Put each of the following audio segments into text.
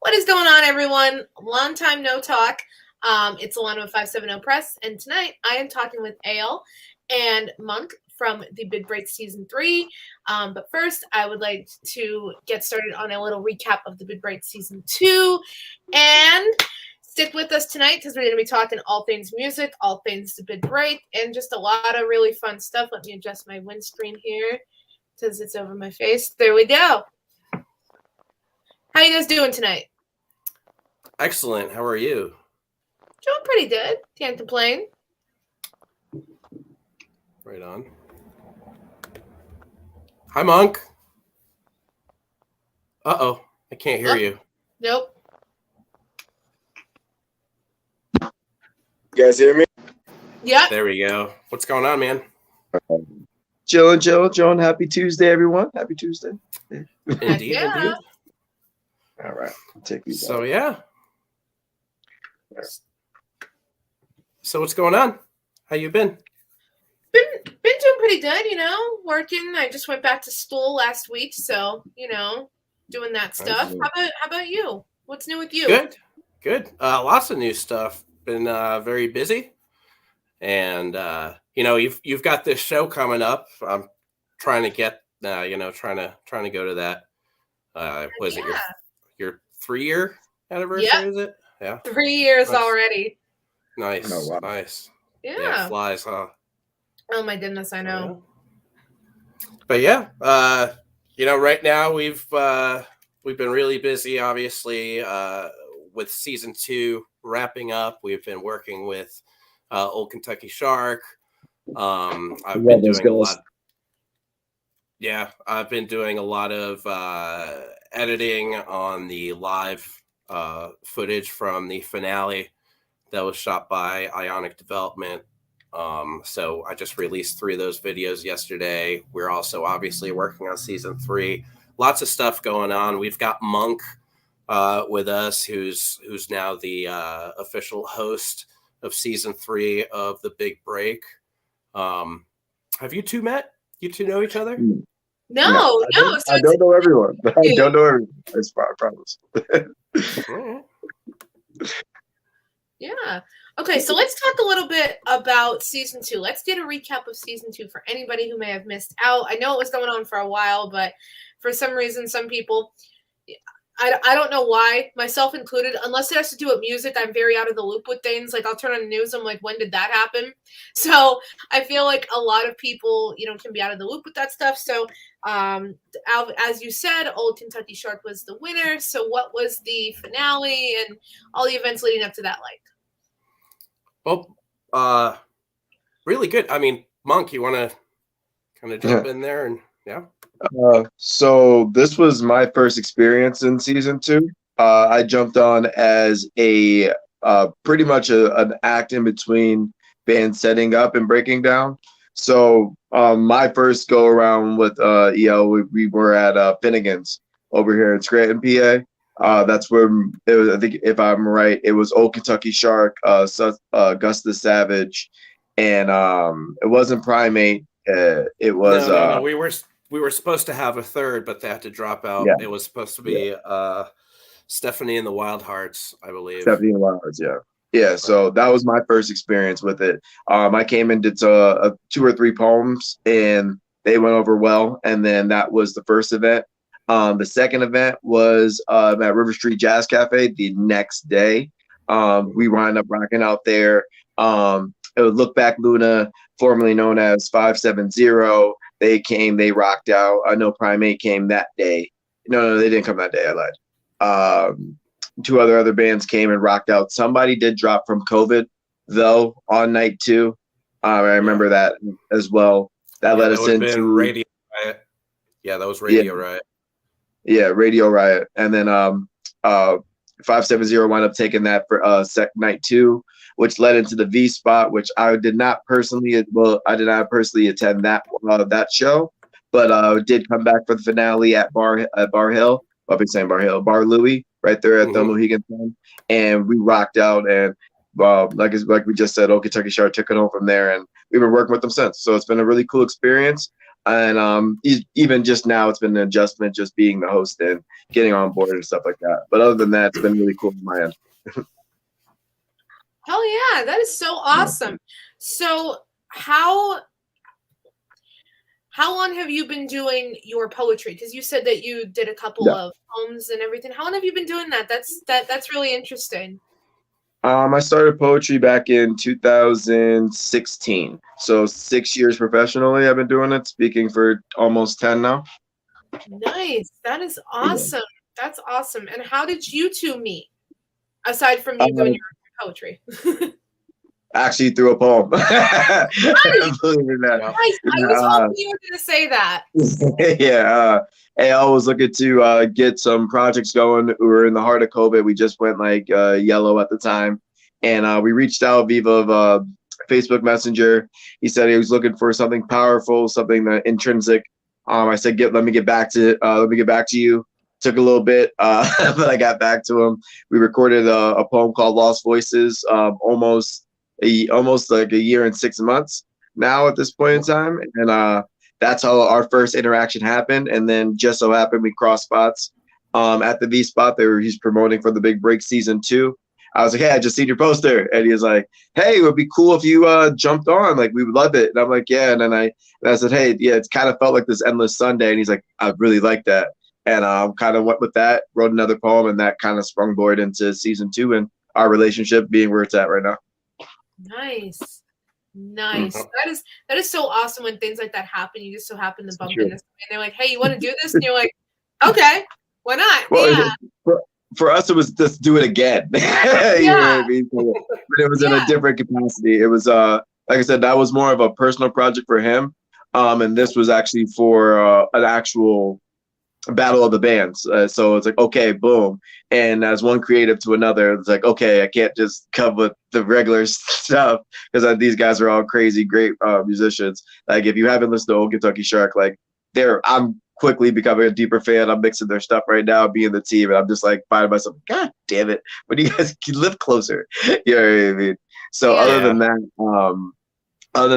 What is going on, everyone? Long time no talk. It's Alonna with 570 Press, and tonight I am talking with Eyal and Monk from the Big Break Season 3. But first, I would like to get started on a little recap of the Big Break Season 2. And stick with us tonight because we're going to be talking all things music, all things the Big Break, and just a lot of really fun stuff. Let me adjust my windscreen here because it's over my face. There we go. How you guys doing tonight? Excellent. How are you? Doing pretty good. Can't complain. Right on. Hi, Monk. Uh-oh. I can't hear you. Nope. You guys hear me? Yeah. There we go. What's going on, man? Chillin'. Happy Tuesday, everyone. Happy Tuesday. Indeed. All right. Take these So, out. yeah. So, what's going on? How you been? Been doing pretty good, working. I just went back to school last week, so, doing that stuff. How about you? What's new with you? Good. Lots of new stuff. Been very busy. And you've got this show coming up. I'm trying to get trying to go to that. Was it your 3-year anniversary? Yep. Is it? Yeah. 3 years Nice. already. Nice. Oh, wow. Nice. Yeah. It flies, huh? Oh my goodness, I know. But yeah, right now we've been really busy, obviously, with season 2 wrapping up. We've been working with Old Kentucky Shark. I've been doing a lot. Yeah, I've been doing a lot of editing on the live footage from the finale that was shot by Ionic Development. So I just released 3 of those videos yesterday. We're also obviously working on season 3. Lots of stuff going on. We've got Monk with us, who's now the official host of season 3 of The Big Break. Have you two met? You two know each other? No. I don't know everyone. I don't know everyone. I promise. Yeah. Okay, so let's talk a little bit about season 2. Let's get a recap of season 2 for anybody who may have missed out. I know it was going on for a while, but for some reason, some people, I don't know why, myself included, unless it has to do with music, I'm very out of the loop with things. Like, I'll turn on the news, I'm like, when did that happen? So I feel like a lot of people, can be out of the loop with that stuff. So as you said, Old Kentucky Shark was the winner. So what was the finale and all the events leading up to that like? Well, really good. I mean, Monk, you want to kind of jump in there and yeah? So this was my first experience in season 2. I jumped on as a pretty much an act in between bands setting up and breaking down. So my first go around with Eyal, we were at Finnegan's over here in Scranton, PA. That's where it was. I think if I'm right, it was Old Kentucky Shark, Gus the Savage, and it wasn't Primate. It was no. We were supposed to have a third, but they had to drop out. Yeah. It was supposed to be Stephanie and the Wild Hearts, I believe. Stephanie and the Wild Hearts, yeah. Yeah, so that was my first experience with it. I came and did 2 or 3 poems, and they went over well. And then that was the first event. The second event was at River Street Jazz Cafe the next day. We wound up rocking out there. It was Look Back Luna, formerly known as 570. They came, they rocked out. I know Primate came that day. No, they didn't come that day. I lied. 2 other bands came and rocked out. Somebody did drop from COVID, though, on night 2. I remember that as well. That led us into Radio Riot. Yeah, that was Radio Riot. Yeah, Radio Riot. And then 570 wound up taking that for night 2, which led into the V spot, which I did not personally attend that show, but did come back for the finale at Bar Hill. I've been saying Bar Hill, Bar Louie, right there at the Mohegan Sun, and we rocked out. And like we just said, Old Kentucky Shark took it home from there, and we've been working with them since. So it's been a really cool experience. And even just now, it's been an adjustment just being the host and getting on board and stuff like that. But other than that, it's been really cool on my end. Hell yeah, that is so awesome. So how long have you been doing your poetry? Because you said that you did a couple of poems and everything. How long have you been doing that? That's really interesting. I started poetry back in 2016. So 6 years professionally, I've been doing it, speaking for almost 10 now. Nice. That is awesome. Yeah. That's awesome. And how did you two meet? Aside from you doing your poetry. Actually, through a poem. Nice. Nice. I was hoping you were going to say that. Yeah. Eyal was looking to get some projects going. We were in the heart of COVID. We just went like yellow at the time. And we reached out via Facebook Messenger. He said he was looking for something powerful, something that intrinsic. I said, let me get back to you. Took a little bit, but I got back to him. We recorded a poem called Lost Voices, almost like a year and 6 months now at this point in time. And that's how our first interaction happened. And then just so happened we crossed spots at the V spot. He's promoting for the Big Break season 2. I was like, hey, I just seen your poster. And he was like, hey, it would be cool if you jumped on. Like, we would love it. And I'm like, yeah. And then I said, hey, yeah, it's kind of felt like this endless Sunday. And he's like, I really like that. And kind of went with that, wrote another poem, and that kind of sprung board into season 2 and our relationship being where it's at right now. Nice. That is so awesome when things like that happen. You just so happen to bump into somebody and they're like, hey, you want to do this? And you're like, okay, why not? Well, yeah. For us, it was just do it again. You know what I mean? But it was in a different capacity. It was, like I said, that was more of a personal project for him. And this was actually for an actual battle of the bands. So it's like, okay, boom. And as one creative to another, it's like, okay, I can't just come with the regular stuff because these guys are all crazy, great musicians. Like, if you haven't listened to Old Kentucky Shark, like, I'm quickly becoming a deeper fan. I'm mixing their stuff right now, being the team, and I'm just like finding myself, God damn it, when you guys can live closer. You know what I mean? So other than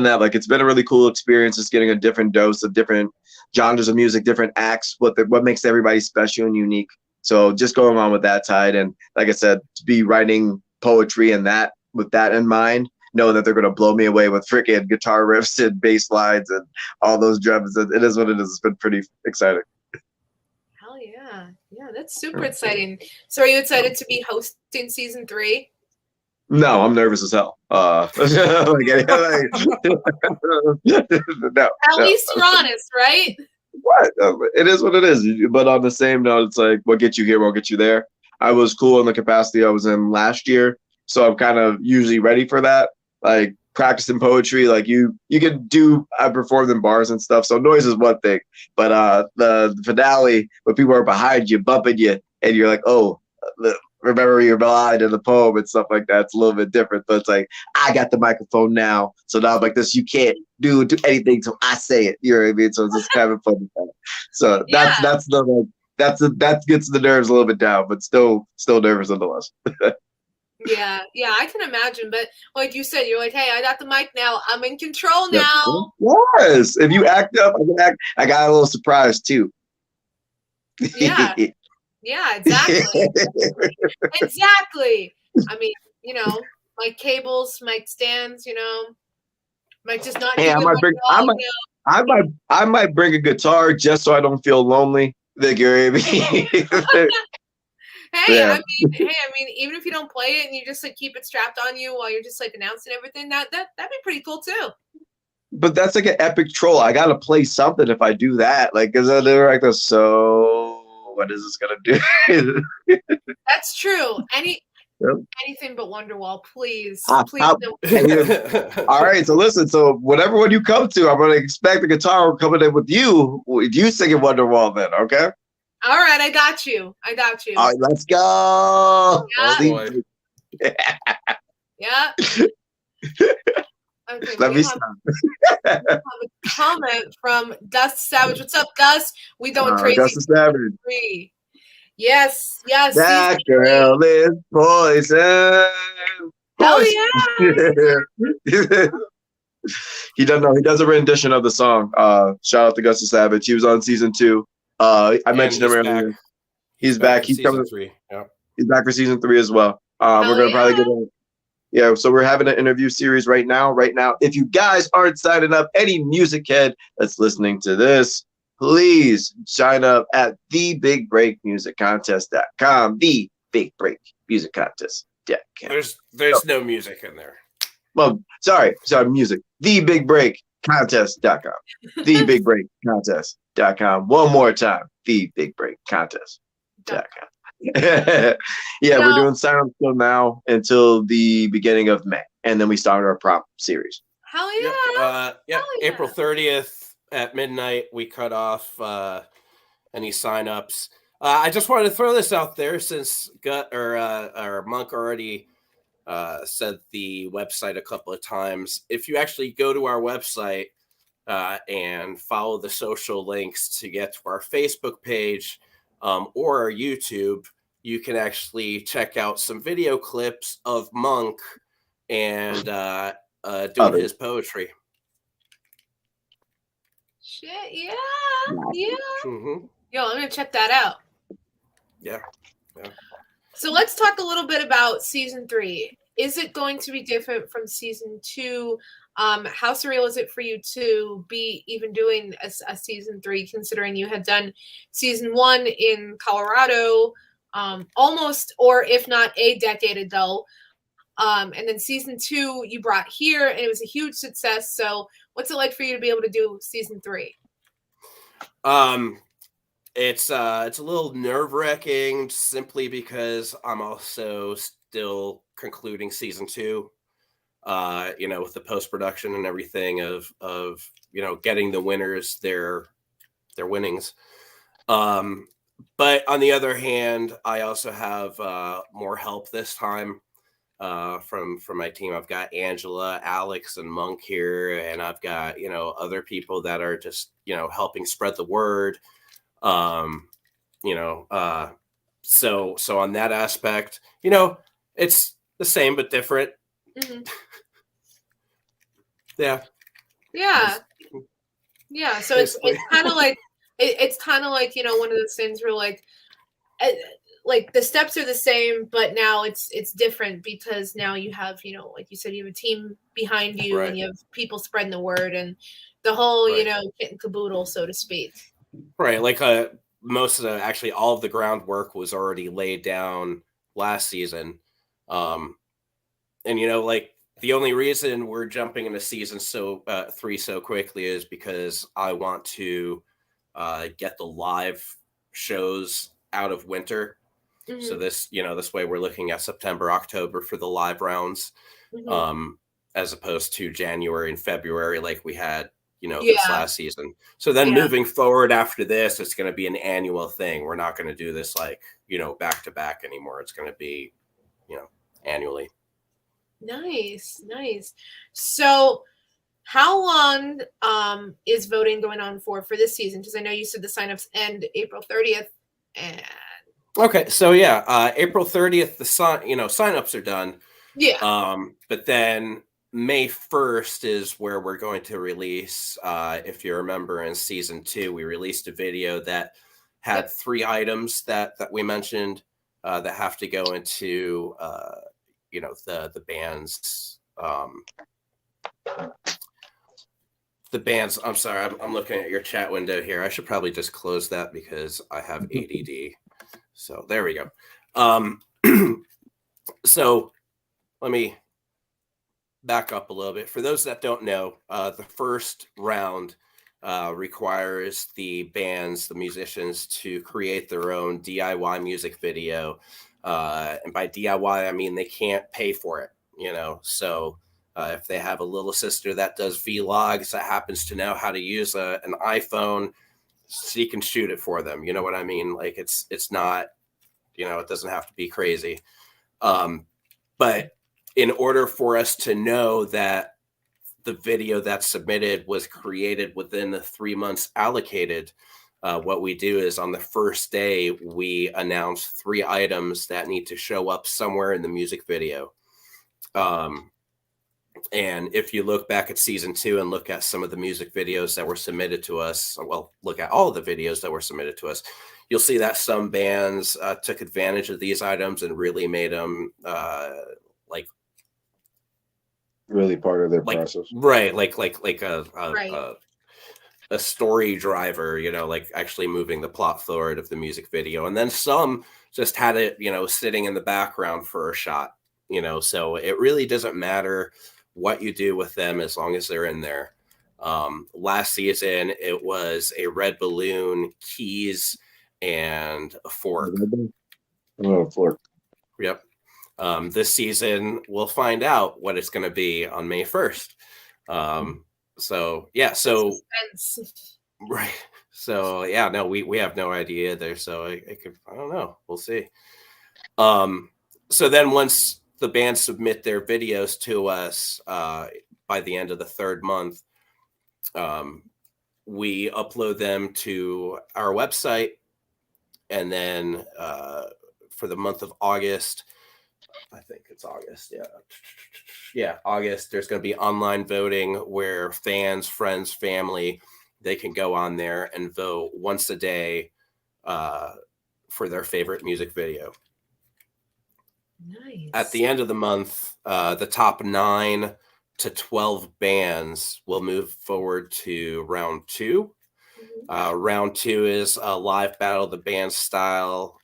that, like, it's been a really cool experience just getting a different dose of different genres of music, different acts, what makes everybody special and unique. So just going on with that tide, and like I said, to be writing poetry and that with that in mind, knowing that they're going to blow me away with freaking guitar riffs and bass lines and all those drums. It is what it is. It's been pretty exciting. Hell yeah. Yeah, that's super exciting. So are you excited to be hosting season 3? No, I'm nervous as hell. No. At least you're honest, right? What? It is what it is. But on the same note, it's like, what gets you here won't get you there. I was cool in the capacity I was in last year, so I'm kind of usually ready for that. Like, practicing poetry, like you can do. I performed in bars and stuff, so noise is one thing. But the finale, when people are behind you, bumping you, and you're like, oh, remember your line in the poem and stuff like that. It's a little bit different. But it's like, I got the microphone now, so now I'm like this. You can't do anything till I say it. You know what I mean? So it's just kind of fun. So that gets the nerves a little bit down, but still nervous nonetheless. Yeah, I can imagine. But like you said, you're like, hey, I got the mic now. I'm in control now. Yes. If you act up, I got a little surprise too. Yeah. Yeah, exactly. Exactly. I mean, mic cables, mic stands, might just not. Hey, I might bring a guitar just so I don't feel lonely. Hey, I mean, even if you don't play it and you just like keep it strapped on you while you're just like announcing everything, that'd be pretty cool too. But that's like an epic troll. I gotta play something if I do that. Like, because they're like, so what is this gonna do? That's true. Anything but Wonderwall, please. Please don't. All right, so listen. So whatever one you come to, I'm gonna expect the guitar coming in with you. With you singing Wonderwall, then, okay? All right, I got you. All right, let's go. Yeah. Okay, Let me stop. have a comment from Gus Savage. What's up, Gus? We going crazy. Gus Savage. Yes. That girl is poison. Hell yeah. He does a rendition of the song. Shout out to Gus the Savage. He was on season 2. I And mentioned him he's earlier. back. He's back. For He's season coming. 3. Yeah. He's back for season 3 as well. We're gonna probably get in. Yeah, so we're having an interview series right now. Right now, if you guys aren't signing up, any music head that's listening to this, please sign up at thebigbreakmusiccontest.com. The Big Break Music Contest.com. There's no music in there. Well, sorry, music. Thebigbreakcontest.com. Thebigbreakcontest.com. One more time. Thebigbreakcontest.com. Yeah, we're doing sign-ups till now until the beginning of May, and then we start our prompt series. Hell yeah! April 30th at midnight, we cut off any sign-ups. I just wanted to throw this out there since Monk already said the website a couple of times. If you actually go to our website and follow the social links to get to our Facebook page or our YouTube, you can actually check out some video clips of Monk and doing his poetry. Shit, yeah. Mm-hmm. Yo, I'm gonna check that out. Yeah. So let's talk a little bit about season 3. Is it going to be different from season 2? How surreal is it for you to be even doing a season 3, considering you had done season 1 in Colorado almost, or if not a decade ago, and then season 2 you brought here, and it was a huge success. So what's it like for you to be able to do season 3? It's a little nerve-wracking simply because I'm also still concluding season 2. With the post-production and everything of getting the winners their winnings. But on the other hand, I also have more help this time from my team. I've got Angela, Alex, and Monk here, and I've got other people that are just helping spread the word. So on that aspect, it's the same but different. Mm-hmm. Yeah. So it's kind of like one of those things where like the steps are the same, but now it's different because now you have like you said, you have a team behind you, right, and you have people spreading the word and the whole right, kit and caboodle, so to speak. Right, like most of actually all of the groundwork was already laid down last season, and like. The only reason we're jumping into season 3 so quickly is because I want to get the live shows out of winter. Mm-hmm. So this way we're looking at September, October for the live rounds, mm-hmm, as opposed to January and February like we had, this last season. So then moving forward after this, it's going to be an annual thing. We're not going to do this back to back anymore. It's going to be, annually. Nice. So how long is voting going on for this season? Because I know you said the signups end April 30th. Okay, so April 30th, the signups are done. Yeah. But then May 1st is where we're going to release. If you remember, in season 2, we released a video that had 3 items that we mentioned that have to go into the band's I'm sorry, I'm looking at your chat window here. I should probably just close that because I have ADD. So there we go. So let me back up a little bit. For those that don't know, the first round requires the musicians to create their own DIY music video. And by DIY, I mean they can't pay for it, So if they have a little sister that does vlogs that happens to know how to use an iPhone, she can shoot it for them. You know what I mean? Like it's not, it doesn't have to be crazy. But in order for us to know that the video that's submitted was created within the 3 months allocated, what we do is on the first day, we announce 3 items that need to show up somewhere in the music video. And if you look back at season 2 and look at some of the music videos that were submitted to us, well, look at all the videos that were submitted to us, you'll see that some bands took advantage of these items and really made them like Really part of their process. Right, like Right. a story driver, you know, like actually moving the plot forward of the music video. And then some just had it, you know, sitting in the background for a shot, you know, so it really doesn't matter what you do with them as long as they're in there. Last season, it was a red balloon, keys, and a fork. Oh, fork. Yep. This season, we'll find out what it's going to be on May 1st. So yeah, so Suspense. right. So yeah, no, we have no idea there. So I don't know. We'll see. So then once the bands submit their videos to us by the end of the 3rd month, we upload them to our website, and then for the month of August, I think it's August, yeah, August, there's going to be online voting where fans, friends, family, they can go on there and vote once a day for their favorite music video. Nice. At the end of the month, the top 9 to 12 bands will move forward to round 2. Round 2 is a live battle of the band style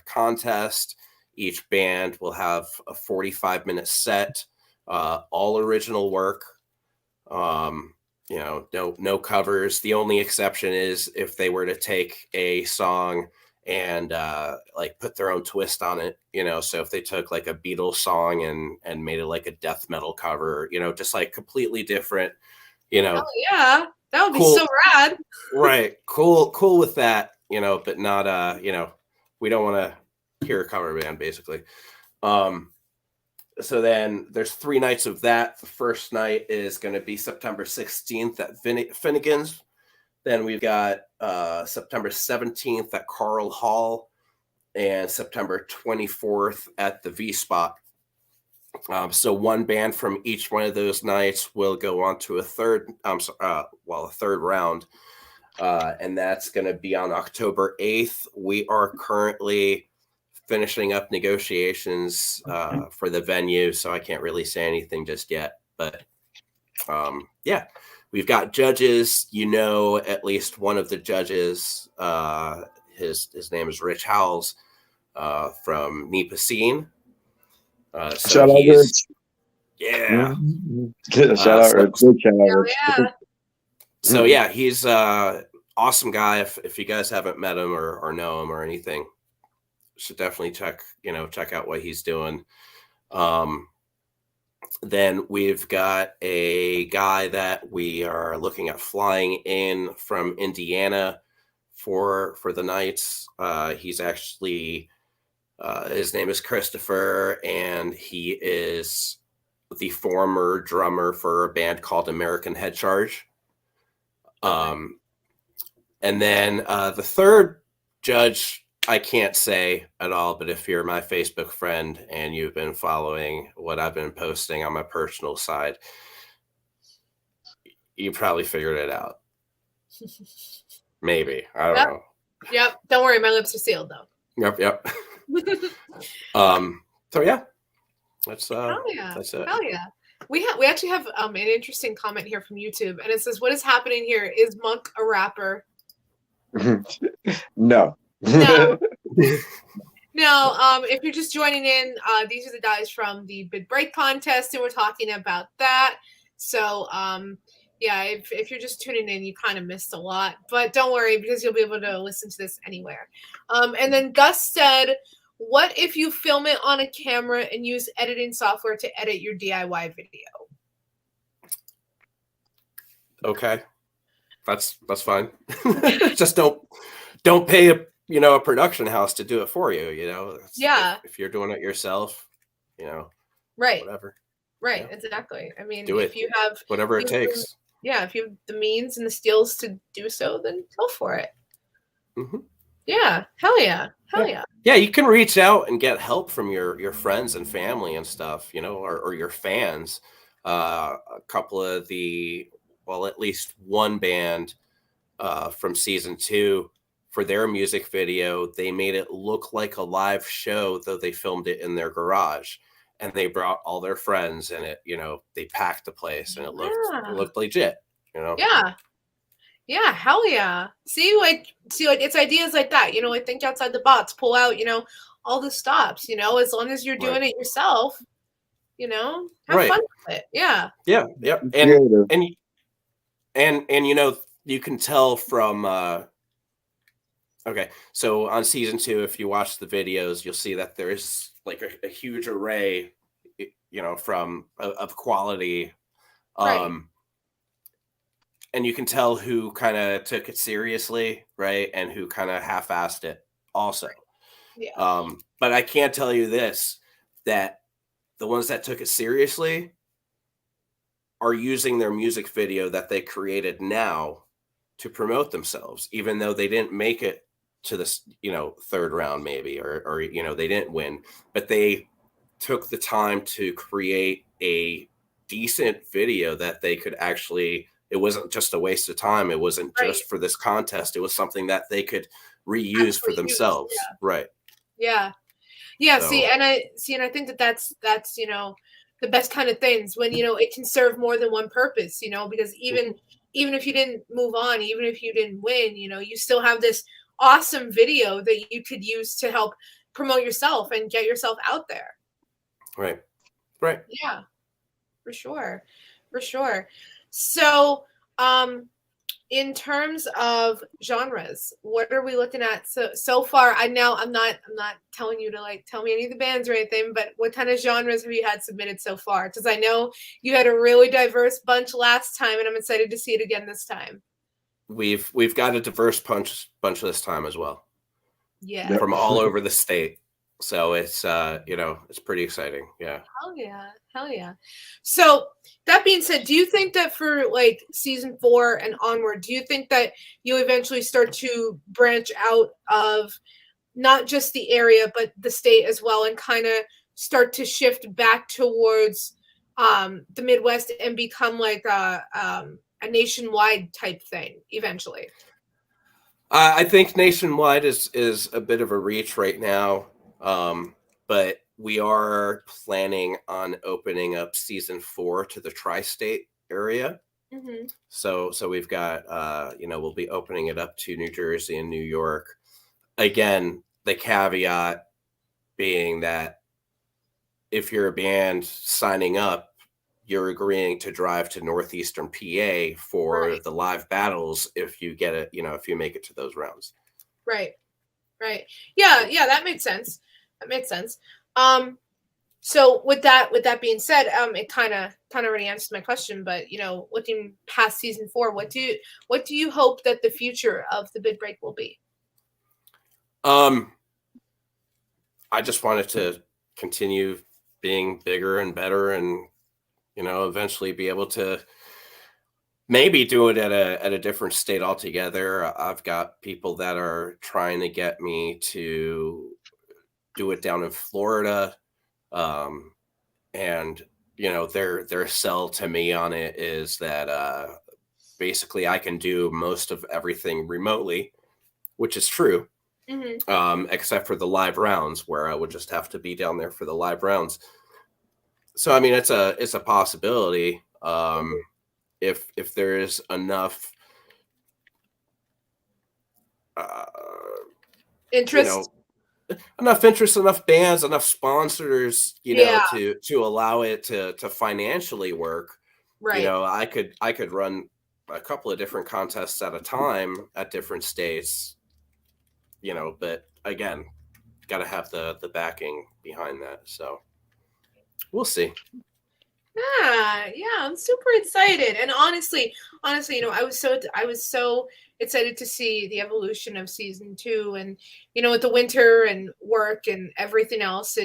contest. Each band will have a 45-minute set, all original work. You know, no covers. The only exception is if they were to take a song and like put their own twist on it, you know. So if they took like a Beatles song and made it like a death metal cover, you know, just like completely different, you know. Oh yeah, that would Cool. be so rad. Right. Cool with that, you know, but not you know, we don't want to hear a cover band basically. So then there's 3 nights of that. The first night is going to be September 16th at Finnegan's. Then we've got September 17th at Carl Hall and September 24th at the V Spot. So one band from each one of those nights will go on to a third round. And that's going to be on October 8th. We are currently finishing up negotiations for the venue, so I can't really say anything just yet. But yeah, we've got judges. You know, at least one of the judges. His name is Rich Howells from Nipissing. So Shout out Rich. Yeah. Shout out Rich. Yeah. So yeah, he's awesome guy. If you guys haven't met him or know him or anything, should definitely check out what he's doing. Then we've got a guy that we are looking at flying in from Indiana for the nights. He's actually his name is Christopher, and he is the former drummer for a band called American Head Charge. And then the third judge, I can't say at all, but if you're my Facebook friend and you've been following what I've been posting on my personal side, you probably figured it out. Maybe. I don't know. Yep. Don't worry, my lips are sealed though. Yep. So yeah. That's That's it. Hell yeah. We actually have an interesting comment here from YouTube, and it says, "What is happening here? Is Monk a rapper?" No. No. If you're just joining in, these are the guys from the Big Break contest, and we're talking about that. So, yeah, if you're just tuning in, you kind of missed a lot, but don't worry because you'll be able to listen to this anywhere. And then Gus said, "What if you film it on a camera and use editing software to edit your DIY video?" Okay, that's fine. Just don't pay a production house to do it for you. You know, Yeah. If you're doing it yourself, Right. Whatever. Right. Yeah. Exactly. I mean, do if it. You have whatever it takes. Yeah, if you have the means and the skills to do so, then go for it. Mm-hmm. Yeah. Hell yeah. Hell yeah. Yeah, you can reach out and get help from your friends and family and stuff, or your fans. A couple of at least one band from season 2, for their music video, they made it look like a live show, though they filmed it in their garage. And they brought all their friends, and they packed the place, and it looked legit. Yeah, hell yeah. See, it's ideas like that. Think outside the box, pull out, all the stops. As long as you're doing it yourself, have fun with it. Yeah. Yeah. And you can tell from okay, so on season 2, if you watch the videos, you'll see that there's like a huge array, from of quality. And you can tell who kind of took it seriously, right? And who kind of half-assed it also. Yeah. But I can't tell you this, that the ones that took it seriously are using their music video that they created now to promote themselves, even though they didn't make it to this, third round maybe, or they didn't win, but they took the time to create a decent video that they could actually, it wasn't just a waste of time. It wasn't just for this contest. It was something that they could reuse for themselves. Yeah. Right. Yeah. Yeah. So, and I think that's, the best kind of things when, it can serve more than one purpose, because even if you didn't move on, even if you didn't win, you still have this awesome video that you could use to help promote yourself and get yourself out there. Right. Yeah, for sure. So, in terms of genres, what are we looking at so far? I'm not telling you to tell me any of the bands or anything, but what kind of genres have you had submitted so far? Because I know you had a really diverse bunch last time, and I'm excited to see it again this time. We've got a diverse bunch this time as well. Yeah. From all over the state. So it's it's pretty exciting. Yeah. Hell yeah. So that being said, do you think that for season 4 and onward, do you think that you eventually start to branch out of not just the area but the state as well, and kind of start to shift back towards the Midwest and become a nationwide type thing eventually? I think nationwide is a bit of a reach right now. But we are planning on opening up season 4 to the tri-state area. Mm-hmm. So we've got, we'll be opening it up to New Jersey and New York. Again, the caveat being that if you're a band signing up, you're agreeing to drive to Northeastern PA for the live battles if you get it, if you make it to those rounds. Right. Yeah, that makes sense. So with that being said, it kind of already answered my question, but looking past season 4, what do you hope that the future of the Big Break will be? I just wanted to continue being bigger and better, and eventually be able to maybe do it at a different state altogether. I've got people that are trying to get me to do it down in Florida. And their sell to me on it is that basically I can do most of everything remotely, which is true. Mm-hmm. Except for the live rounds, where I would just have to be down there for the live rounds. So I mean, it's a possibility. If there is enough interest, enough bands, enough sponsors, to allow it to financially work. Right. I could run a couple of different contests at a time at different states. But again, got to have the backing behind that. So we'll see. Yeah, I'm super excited. And honestly, I was so excited to see the evolution of season 2, and with the winter and work and everything else,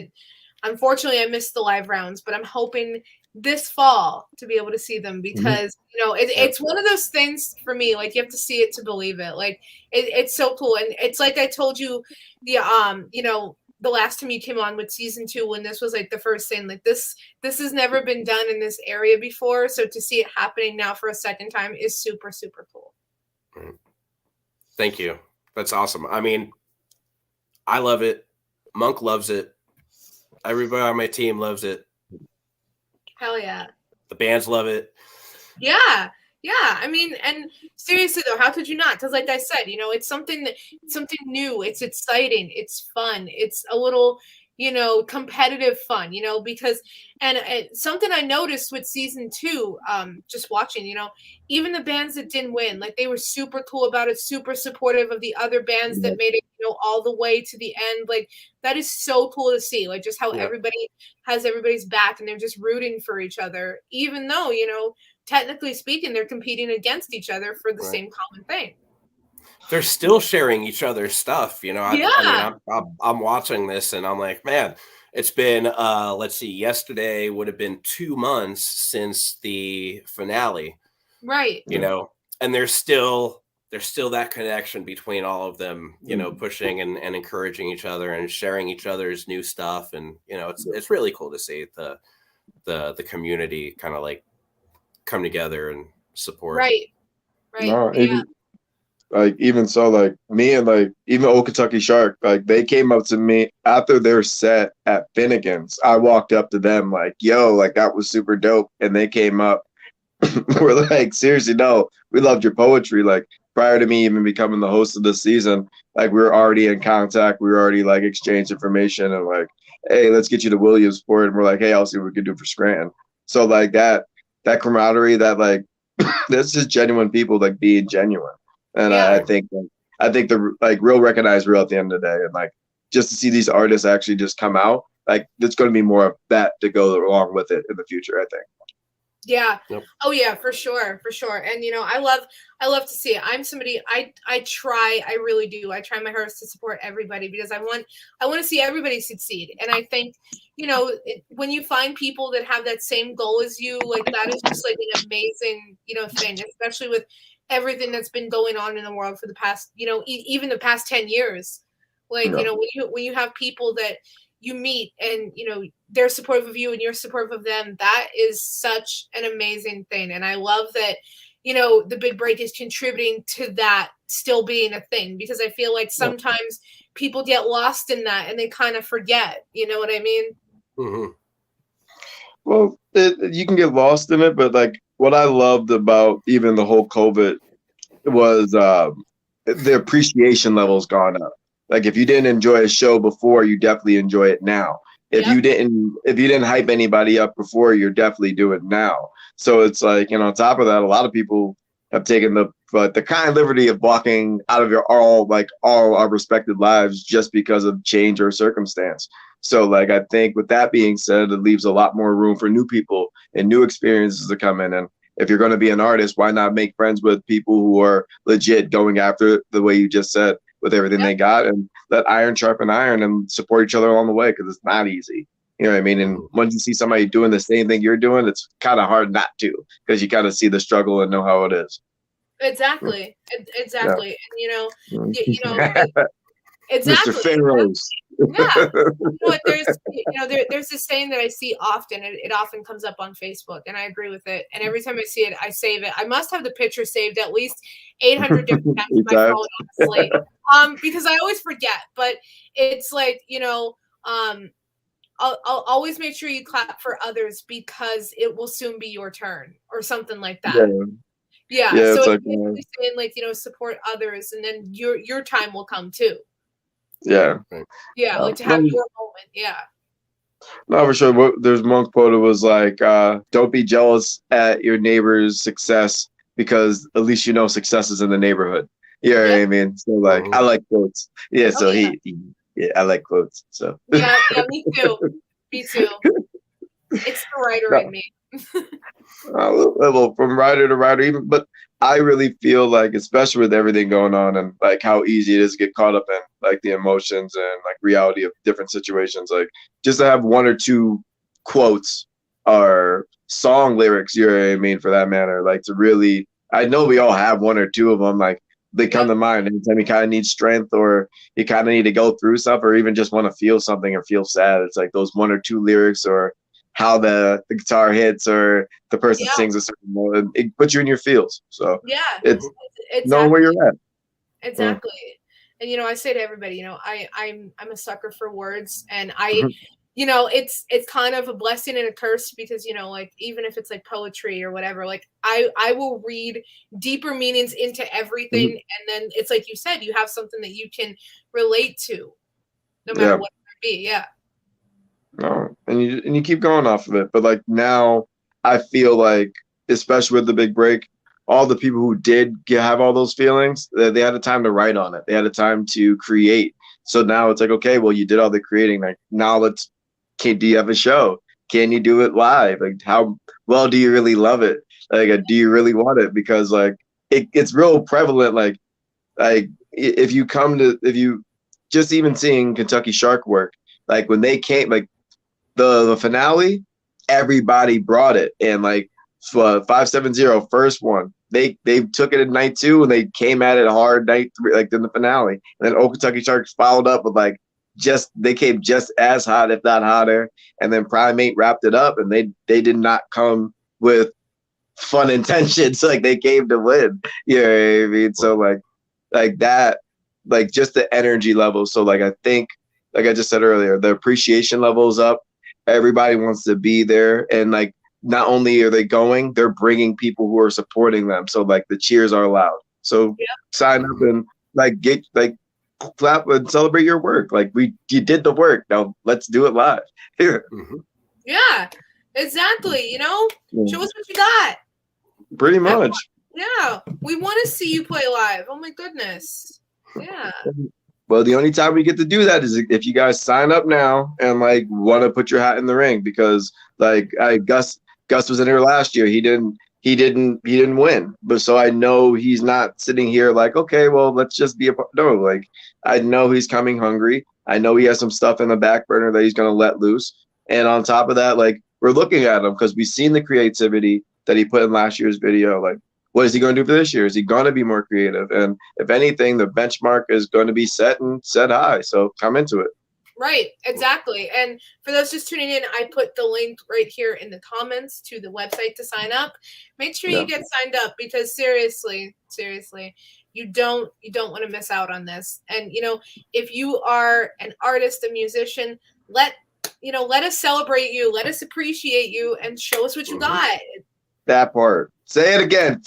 unfortunately I missed the live rounds, but I'm hoping this fall to be able to see them, because it's one of those things for me, you have to see it to believe it. It's so cool. And it's like I told you, the last time you came on with season 2, when this was like the first thing, like this has never been done in this area before. So to see it happening now for a second time is super, super cool. Thank you. That's awesome. I mean, I love it. Monk loves it. Everybody on my team loves it. Hell yeah. The bands love it. Yeah. I mean, and seriously though, how could you not? Because like I said, you know, it's something new. It's exciting. It's fun. It's a little, you know, competitive fun, you know, because and something I noticed with season 2, just watching, you know, even the bands that didn't win, like they were super cool about it, super supportive of the other bands that made it, you know, all the way to the end. Like that is so cool to see, like just how everybody has everybody's back and they're just rooting for each other, even though, you know, technically speaking, they're competing against each other for the same common thing. They're still sharing each other's stuff, you know. I mean, I'm watching this and I'm like, man, it's been let's see, yesterday would have been 2 months since the finale, right? You know, and there's still that connection between all of them, you know, pushing and encouraging each other and sharing each other's new stuff, and you know, it's really cool to see the community kind of like come together and support. Right. No, even so, like me and like even Old Kentucky Shark, like they came up to me after their set at Finnegan's. I walked up to them like, yo, like that was super dope. And they came up. We're like, seriously, no, we loved your poetry. Like prior to me even becoming the host of this season, like we were already in contact. We were already like exchanged information and like, hey, let's get you to Williamsport. And we're like, hey, I'll see what we can do for Scranton. So like that camaraderie, that like that's just genuine people like being genuine. And I think the like real recognize real at the end of the day, and like just to see these artists actually just come out, like there's going to be more of that to go along with it in the future, I think. Yeah. Yep. Oh yeah, for sure. And you know, I love to see it. I'm somebody I really do. I try my hardest to support everybody because I want to see everybody succeed. And I think, you know, when you find people that have that same goal as you, like that is just like an amazing, you know, thing, especially with everything that's been going on in the world for the past, you know, even the past 10 years. Like, you know, when you have people that you meet and, you know, they're supportive of you and you're supportive of them, that is such an amazing thing. And I love that, you know, the Big Break is contributing to that still being a thing, because I feel like sometimes people get lost in that and they kind of forget, you know what I mean? Mm-hmm. Well, you can get lost in it, but like what I loved about even the whole COVID was the appreciation level's gone up. Like if you didn't enjoy a show before, you definitely enjoy it now. If you didn't hype anybody up before, you're definitely doing it now. So it's like, you know, on top of that, a lot of people have taken the kind liberty of walking out of all our respected lives just because of change or circumstance. So like I think with that being said, it leaves a lot more room for new people and new experiences to come in. And if you're going to be an artist, why not make friends with people who are legit going after it the way you just said, with everything they got, and let iron sharpen iron and support each other along the way, because it's not easy. You know what I mean? And once you see somebody doing the same thing you're doing, it's kind of hard not to, because you kind of see the struggle and know how it is. Exactly. And you know, exactly. Mr. Pharaohs. Yeah. You know what, there's this saying that I see often. It often comes up on Facebook, and I agree with it. And every time I see it, I save it. I must have the picture saved at least 800 different times on my phone, honestly. Because I always forget. But it's like, you know, I'll always make sure you clap for others because it will soon be your turn, or something like that. Yeah. So it's basically saying, like, you know, support others, and then your time will come too. Yeah, like to have your moment. Yeah. No, for sure. There's Monk quote. It was like, "Don't be jealous at your neighbor's success, because at least you know success is in the neighborhood." You know what I mean? So like, I like quotes. Yeah. So I like quotes. So yeah, me too. Me too. It's the writer in me. Well, from writer to writer, even, but I really feel like, especially with everything going on and like how easy it is to get caught up in like the emotions and like reality of different situations, like just to have one or two quotes or song lyrics, you know what I mean, for that matter, like to really, I know we all have one or two of them, like they come to mind anytime you kind of need strength or you kind of need to go through stuff or even just want to feel something or feel sad. It's like those one or two lyrics or how the guitar hits or the person sings a certain note. It puts you in your feels. So it's knowing where you're at. Exactly. And I say to everybody, I'm a sucker for words, and it's kind of a blessing and a curse because like even if it's like poetry or whatever, like I will read deeper meanings into everything, and then it's like you said, you have something that you can relate to, no matter what it might be. Yeah. No, and you keep going off of it, but like now, I feel like, especially with the big break, all the people who did have all those feelings, they had a time to write on it. They had a time to create. So now it's like, okay, well, you did all the creating. Like now, do you have a show? Can you do it live? Like how well do you really love it? Like do you really want it? Because like it's real prevalent. Like if you just even seeing Kentucky Shark work, like when they came, like the finale, everybody brought it, and like 570 first one, they took it at night 2 and they came at it hard night 3, like in the finale, and then Old Kentucky Sharks followed up with like they came just as hot if not hotter, and then Primate wrapped it up, and they did not come with fun intentions, like they came to win. You know what I mean? So like that, like just the energy level. So like I think, like I just said earlier, the appreciation level is up. Everybody wants to be there, and like not only are they going, they're bringing people who are supporting them. So like the cheers are loud. So sign up and like get like clap and celebrate your work. Like you did the work. Now let's do it live. Yeah, exactly. Show us what you got. Pretty much. Yeah, we want to see you play live. Oh my goodness. Yeah. Well, the only time we get to do that is if you guys sign up now and like want to put your hat in the ring, because like Gus was in here last year. He didn't win, but so I know he's not sitting here like, okay, well, let's just be a part. No, like I know he's coming hungry. I know he has some stuff in the back burner that he's going to let loose. And on top of that, like we're looking at him because we've seen the creativity that he put in last year's video. Like, what is he going to do for this year? Is he going to be more creative? And if anything, the benchmark is going to be set high. So come into it. Right, exactly. And for those just tuning in, I put the link right here in the comments to the website to sign up. Make sure you get signed up, because seriously, you don't want to miss out on this. And if you are an artist, a musician, let us celebrate you, let us appreciate you, and show us what you got. That part. Say it again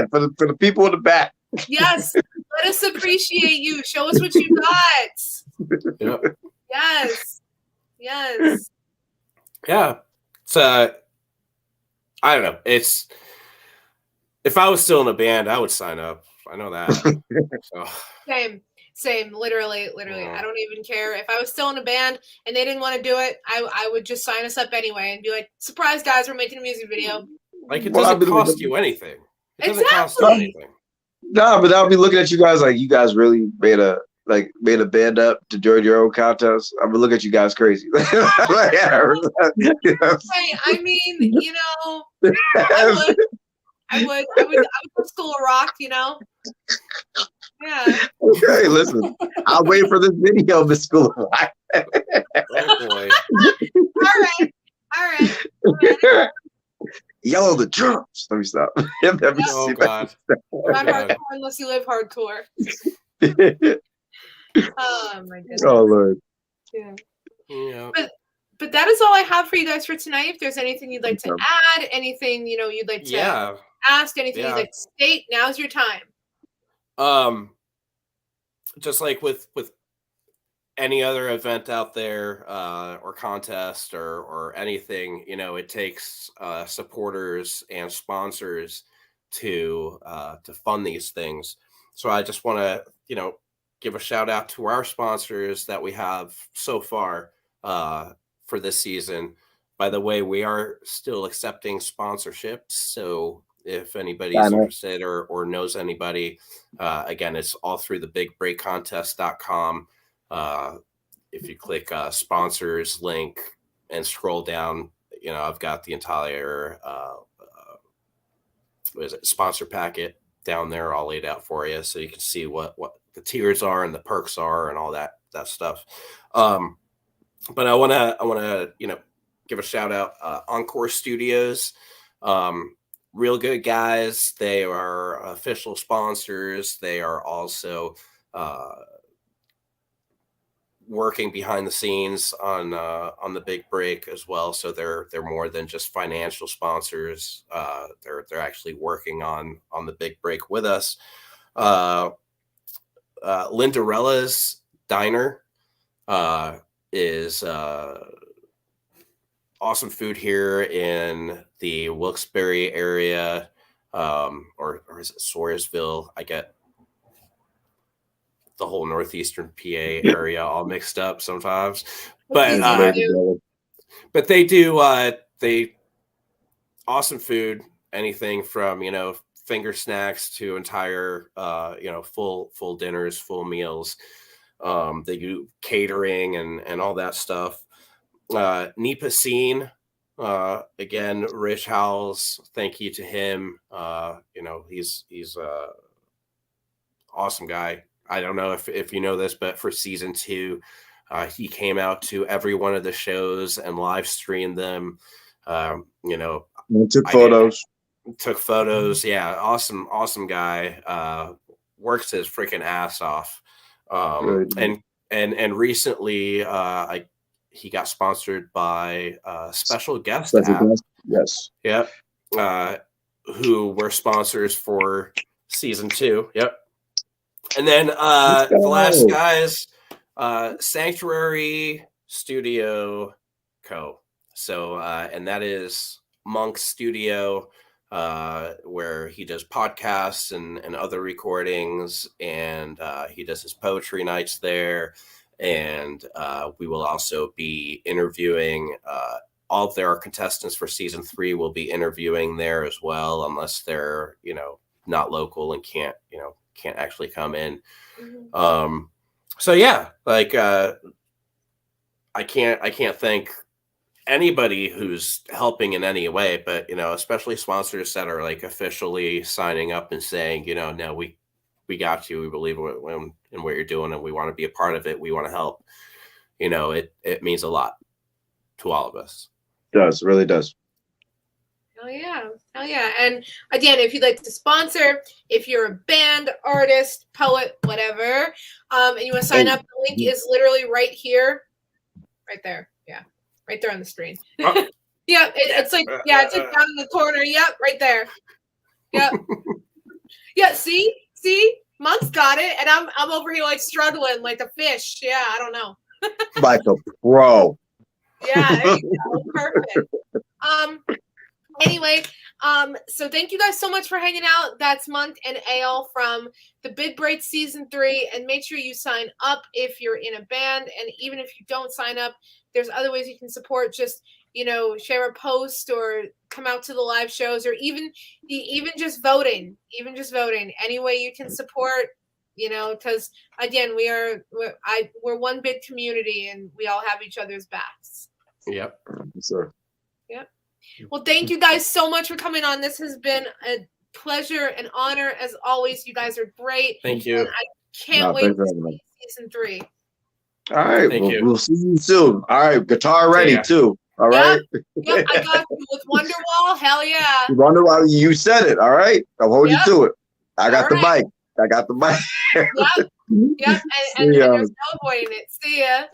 for the people in the back. Yes, let us appreciate you. Show us what you got. Yep. Yes. Yeah. It's I don't know. It's if I was still in a band, I would sign up. I know that. So. Same. Literally. I don't even care. If I was still in a band and they didn't want to do it, I would just sign us up anyway and be like, surprise guys, we're making a music video. Like it doesn't cost you anything. It doesn't cost you anything. No, but I'll be looking at you guys like you guys really made a band up to join your own contest. I'm gonna look at you guys crazy. Hey, I mean, I would go School of Rock, Yeah. Okay, listen. I'll wait for this video of the School of Rock. Oh boy. All right. Yellow the drums. Let me stop. Oh God. Not hardcore unless you live hardcore. Oh my goodness. Oh Lord. Yeah. But that is all I have for you guys for tonight. If there's anything you'd like to add, anything you'd like to ask, anything you'd like to state, now's your time. Just like with any other event out there, or contest or anything, it takes supporters and sponsors to fund these things. So I just want to give a shout out to our sponsors that we have so far for this season. By the way, we are still accepting sponsorships, so if anybody's interested or knows anybody, again, it's all through the bigbreakcontest.com. If you click sponsors link and scroll down, I've got the entire sponsor packet down there all laid out for you, so you can see what the tiers are and the perks are and all that stuff. But I wanna give a shout out Encore Studios. Real good guys. They are official sponsors. They are also working behind the scenes on the big break as well. So they're more than just financial sponsors. They're actually working on the big break with us. Lindarella's Diner is awesome food here in the Wilkes-Barre area, or is it Swarsville? I get the whole northeastern PA area all mixed up sometimes, but they do they awesome food. Anything from finger snacks to entire full dinners, full meals. They do catering and all that stuff. Nipa Scene, again, Rich Howells, thank you to him. He's awesome guy. I don't know if you know this, but for season 2, he came out to every one of the shows and live streamed them. Took photos. Took photos. Yeah, awesome guy. Works his freaking ass off. And recently, he got sponsored by Special Guest app. Yes. Yep. Who were sponsors for season 2. Yep. And then the last guys, Sanctuary Studio Co. So and that is Monk's studio, where he does podcasts and other recordings, and he does his poetry nights there. And we will also be interviewing all of their contestants for season 3. Will be interviewing there as well, unless they're not local and can't actually come in. Mm-hmm. So yeah, like I can't thank anybody who's helping in any way, but especially sponsors that are like officially signing up and saying, no, we got you, we believe in what you're doing, and we want to be a part of it, we want to help. It means a lot to all of us. It does, it really does. Hell yeah. And again, if you'd like to sponsor, if you're a band, artist, poet, whatever, and you want to sign up, the link is literally right here, right there. Yeah, right there on the screen. Oh. Yeah, it's like it's like down in the corner. Yep, right there. Yep. Yeah, see, Monk's got it, and I'm over here like struggling like a fish. Yeah, I don't know. Like a pro. Yeah, there you go. Perfect. Anyway, so thank you guys so much for hanging out. That's Monk and Eyal from the Big Break season 3, and make sure you sign up if you're in a band, and even if you don't sign up, there's other ways you can support. Just share a post or come out to the live shows, or even just voting. Any way you can support, because again, we're one big community, and we all have each other's backs. Yep. Sure. Yep. Well, thank you guys so much for coming on. This has been a pleasure and honor as always. You guys are great. Thank you. And I can't wait to see season 3. All right. We'll see you soon. All right. Guitar ready too. All right. Yep, I got you with Wonderwall. Hell yeah. Wonderwall, you said it. All right. I'll hold you to it. I got the mic. Yep. And there's no avoiding it. See ya.